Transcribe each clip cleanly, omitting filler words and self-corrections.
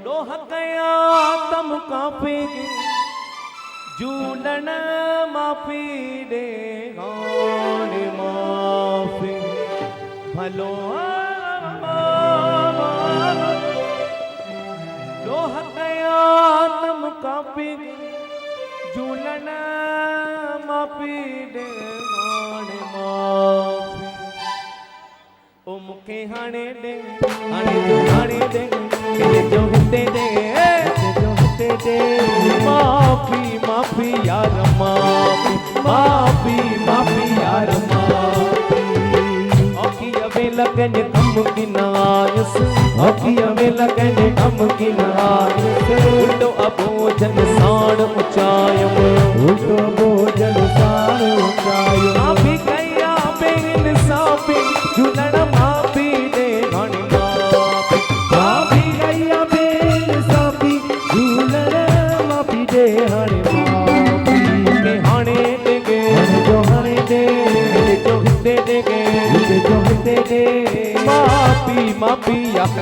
डोह कया तम कापी झूलण माफी दे गान माफी भलो डोह कया तम कापी झूलण माफी दे गान माफी ओ मुखे हाणे दे जो हिते दे माफी माफी यार माफी माफी माफी यार माफी औखी अवे लगन कम की नायस औखी अवे लगन कम की नायस उल्टो अबोजन साण ऊंचायम उल्टो अबोजन साण ऊंचायम माफी कया बेन साफी झूलण माफी दे घणी माफी माफी कया बेन साफी झूलण माफी दे हणे माफी के हणे देगे जो हणे दे जो हिते देगे जो हिते दे माफी माफी यार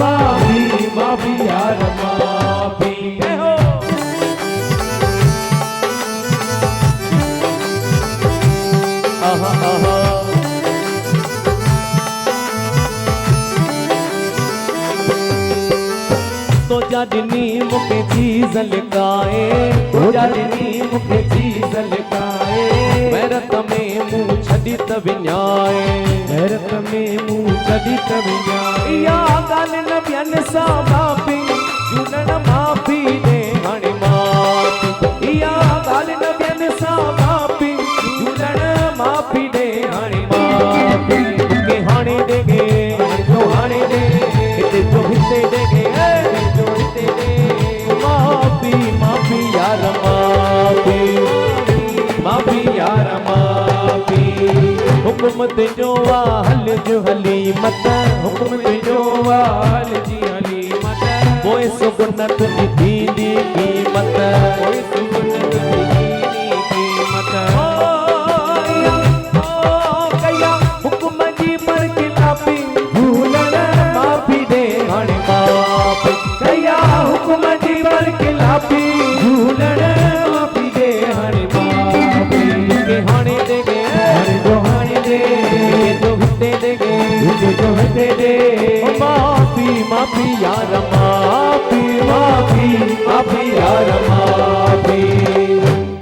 माफी माफी यार माफी हो आहा आहा तो जाडनी मुखे चीज लिकाए तो जाडनी मुखे चीज लिकाए मैरत में मुंह छड़ी त विञाए मैरत में मुंह छड़ी त विञाए या गाल न बियन सा माफी झूलण माफी दे हाणे माफी या गाल न बियन सा माफी झूलण माफी दे हाणे माफी के हाणे देगे जो हाणे दे जो हिते देगे माफी माफी यार माफी माफी यार माफी हुकूमत जो वाहल जो हली मत हुकूमत जो वाहल जी हली मत कोई सुगुनत दी कीमत कोई सुगुनत दी कीमत कया हुकुम जी पर खिलाफी झूलण माफी दे हाणे माफी कया हुकुम जी पर खिलाफी झूलण माफी दे हाणे माफी के हाणे देगे जो हाणे दे जो हिते देगे जो हिते दे माफी माफी यार माफी